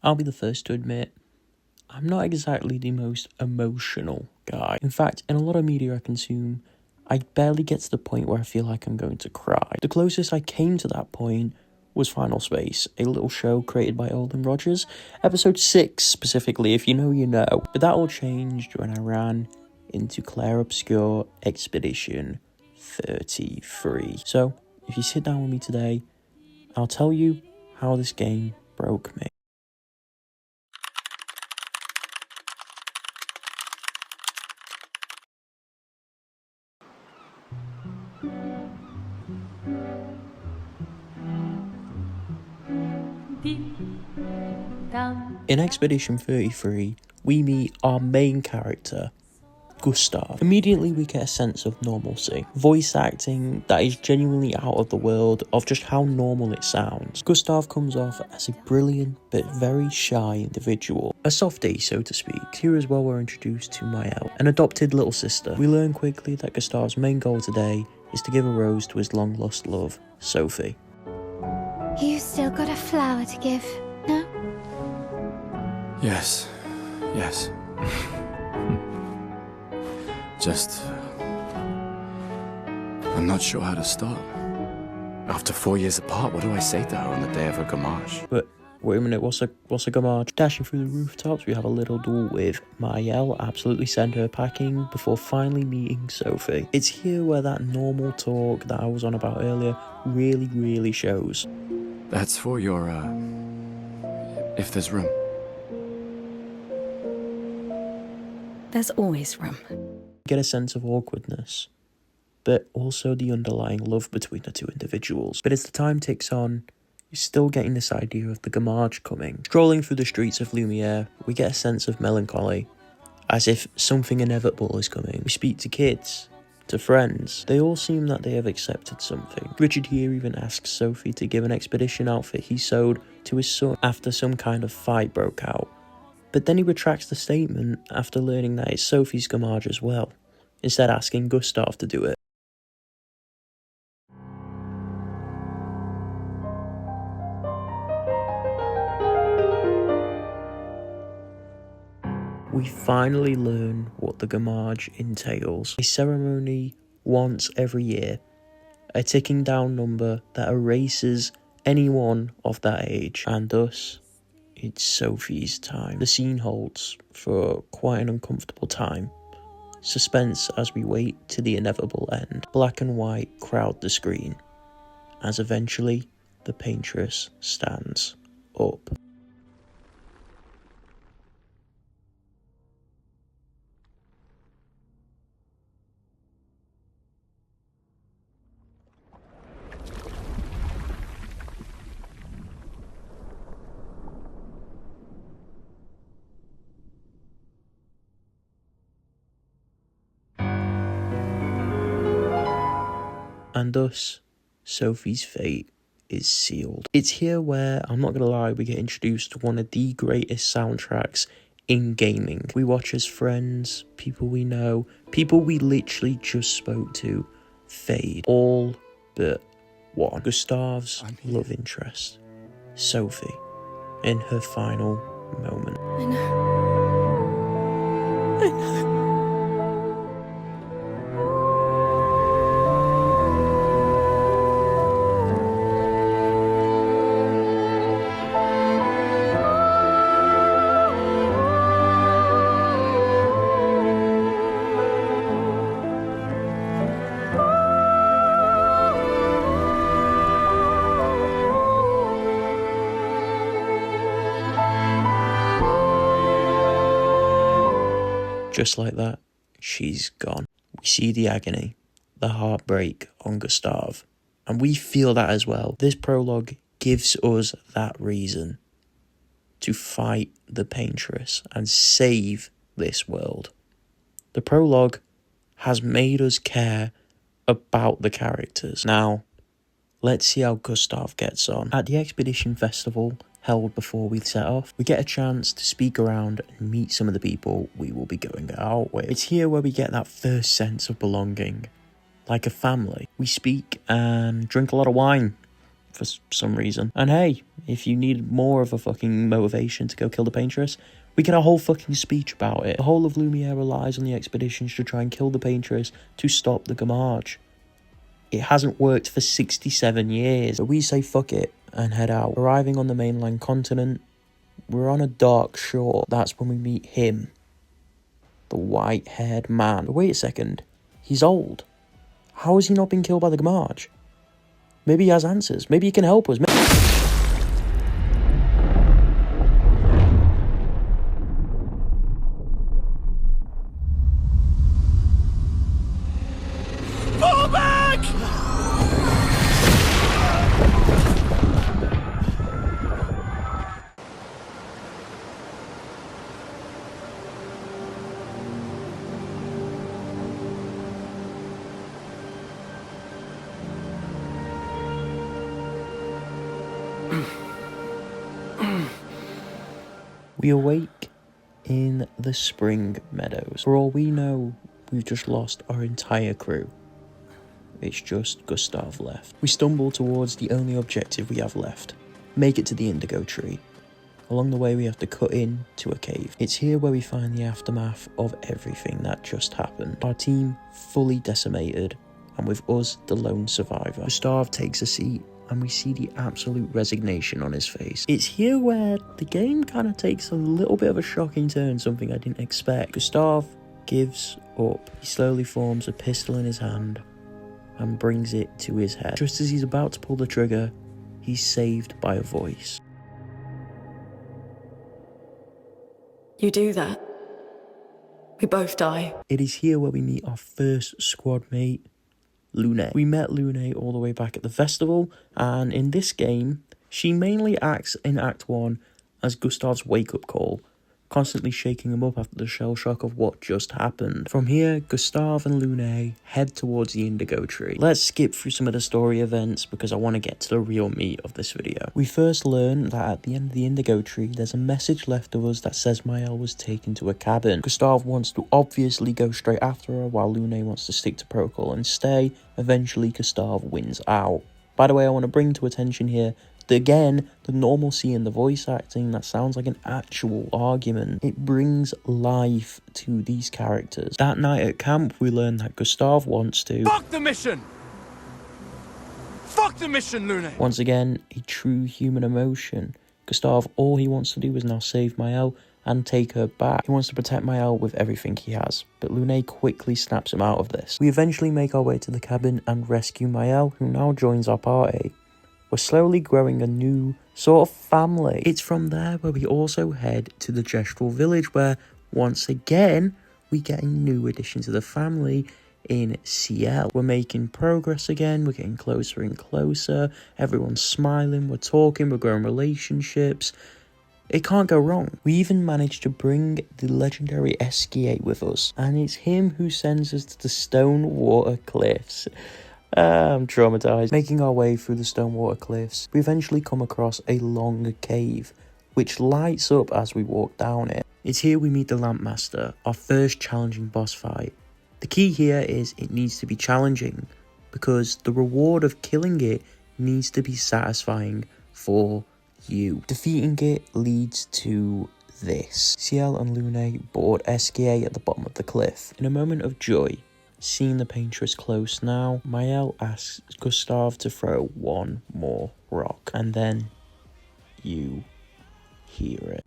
I'll be the first to admit, I'm not exactly the most emotional guy. In fact, in a lot of media I consume, I barely get to the point where I feel like I'm going to cry. The closest I came to that point was Final Space, a little show created by Olden Rogers. Episode 6 specifically, if you know, you know. But that all changed when I ran into Clair Obscur Expedition 33. So, if you sit down with me today, I'll tell you how this game broke me. In Expedition 33, we meet our main character, Gustav. Immediately we get a sense of normalcy. Voice acting that is genuinely out of the world of just how normal it sounds. Gustav comes off as a brilliant but very shy individual. A softie, so to speak. Here as well we're introduced to Mael, an adopted little sister. We learn quickly that Gustav's main goal today is to give a rose to his long lost love, Sophie. You still got a flower to give, no? Yes. I'm not sure how to start. After 4 years apart, what do I say to her on the day of her gamage? But wait a minute, what's a gamage? Dashing through the rooftops, we have a little duel with Mael, absolutely send her packing before finally meeting Sophie. It's here where that normal talk that I was on about earlier really shows. That's for your, if there's room. There's always room. Get a sense of awkwardness, but also the underlying love between the two individuals. But as the time ticks on, you're still getting this idea of the gamage coming. Strolling through the streets of Lumiere, we get a sense of melancholy, as if something inevitable is coming. We speak to kids, to friends. They all seem that they have accepted something. Richard here even asks Sophie to give an expedition outfit he sewed to his son after some kind of fight broke out. But then he retracts the statement after learning that it's Sophie's gamage as well, instead asking Gustav to do it. We finally learn what the gamage entails. A ceremony once every year, a ticking down number that erases anyone of that age, and thus it's Sophie's time. The scene holds for quite an uncomfortable time. Suspense as we wait to the inevitable end. Black and white crowd the screen, as eventually the paintress stands up. And thus, Sophie's fate is sealed. It's here where, I'm not gonna lie, we get introduced to one of the greatest soundtracks in gaming. We watch as friends, people we know, people we literally just spoke to, fade. All but one. Gustav's love interest, Sophie, in her final moment. I know. Just like that, she's gone. We see the agony, the heartbreak on Gustav, and we feel that as well. This prologue gives us that reason to fight the paintress and save this world. The prologue has made us care about the characters. Now, let's see how Gustav gets on. At the Expedition Festival, held before we set off, we get a chance to speak around and meet some of the people we will be going out with. It's here where we get that first sense of belonging, like a family. We speak and drink a lot of wine, for some reason. And hey, if you need more of a fucking motivation to go kill the Paintress, we get a whole fucking speech about it. The whole of Lumiere relies on the expeditions to try and kill the Paintress to stop the Gamage. It hasn't worked for 67 years, but we say fuck it and head out. Arriving on the mainland continent, we're on a dark shore. That's when we meet him, the white-haired man. But wait a second, he's old. How has he not been killed by the Gamage? Maybe he has answers. Maybe he can help us. Fall back! We awake in the spring meadows. For all we know, we've just lost our entire crew. It's just Gustav left. We stumble towards the only objective we have left. Make it to the indigo tree. Along the way we have to cut in to a cave. It's here where we find the aftermath of everything that just happened. Our team fully decimated, and with us the lone survivor. Gustav takes a seat, and we see the absolute resignation on his face. It's here where the game kind of takes a little bit of a shocking turn, something I didn't expect. Gustav gives up. He slowly forms a pistol in his hand and brings it to his head. Just as he's about to pull the trigger, he's saved by a voice. You do that, we both die. It is here where we meet our first squad mate, Lune. We met Lune all the way back at the festival, and in this game, she mainly acts in Act 1 as Gustav's wake-up call, constantly shaking him up after the shell shock of what just happened. From here, Gustav and Lune head towards the indigo tree. Let's skip through some of the story events because I want to get to the real meat of this video. We first learn that at the end of the indigo tree, there's a message left of us that says Maëlle was taken to a cabin. Gustav wants to obviously go straight after her, while Lune wants to stick to protocol and stay. Eventually, Gustav wins out. By the way, I want to bring to attention here again, the normalcy in the voice acting that sounds like an actual argument. It brings life to these characters. That night at camp, we learn that Gustav wants to Fuck the mission! Fuck the mission, Lune! Once again, a true human emotion. Gustav, all he wants to do is now save Maëlle and take her back. He wants to protect Maëlle with everything he has, but Lune quickly snaps him out of this. We eventually make our way to the cabin and rescue Maëlle, who now joins our party. We're slowly growing a new sort of family. It's from there where we also head to the Gestural village, where once again we get a new addition to the family in Ciel. We're making progress again, we're getting closer and closer, everyone's smiling, we're talking, we're growing relationships. It can't go wrong. We even managed to bring the legendary Esquiate with us, and it's him who sends us to the Stone Water Cliffs. I'm traumatized. Making our way through the Stonewater Cliffs, we eventually come across a long cave, which lights up as we walk down it. It's here we meet the Lampmaster, our first challenging boss fight. The key here is it needs to be challenging, because the reward of killing it needs to be satisfying for you. Defeating it leads to this. Ciel and Lune board Esquiate at the bottom of the cliff. In a moment of joy, seeing the Paintress close now, Maëlle asks Gustav to throw one more rock, and then you hear it.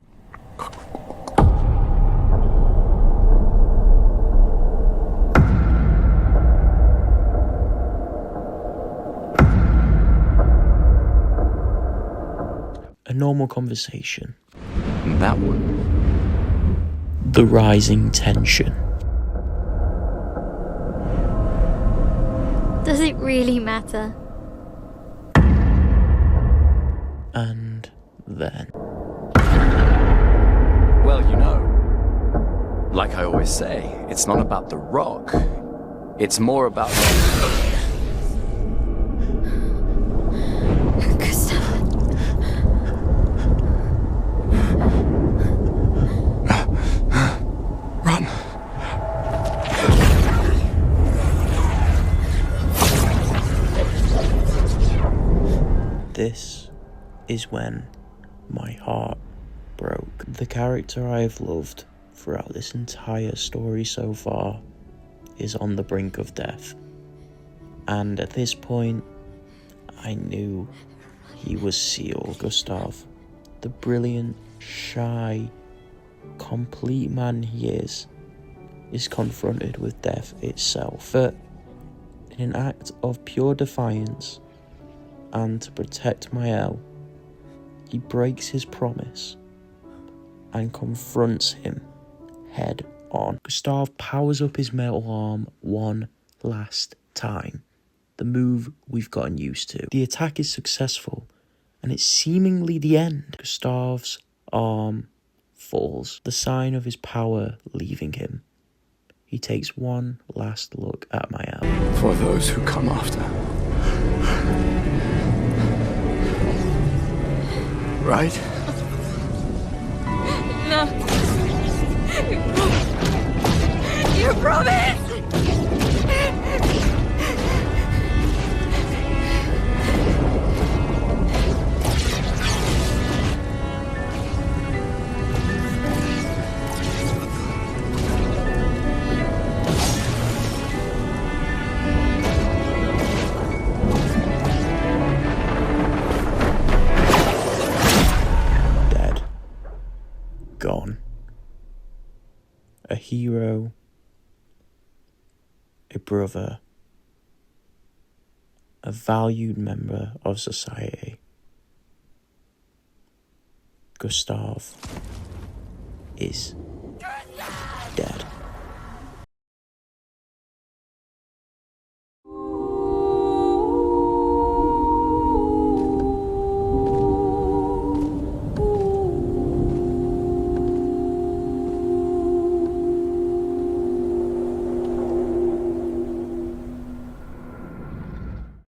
A normal conversation. And that one. The rising tension. Does it really matter? And then. Well, you know, like I always say, it's not about the rock. It's more about... Gustav. Run! is when my heart broke. The character I have loved throughout this entire story so far is on the brink of death. And at this point, I knew he was sealed. Gustav, the brilliant, shy, complete man he is confronted with death itself. But in an act of pure defiance, and to protect Mael, he breaks his promise and confronts him head on. Gustav powers up his metal arm one last time, the move we've gotten used to. The attack is successful, and it's seemingly the end. Gustav's arm falls, the sign of his power leaving him. He takes one last look at Mael. For those who come after. Right? No. You promised! Gone. A hero, a brother, a valued member of society. Gustav is dead.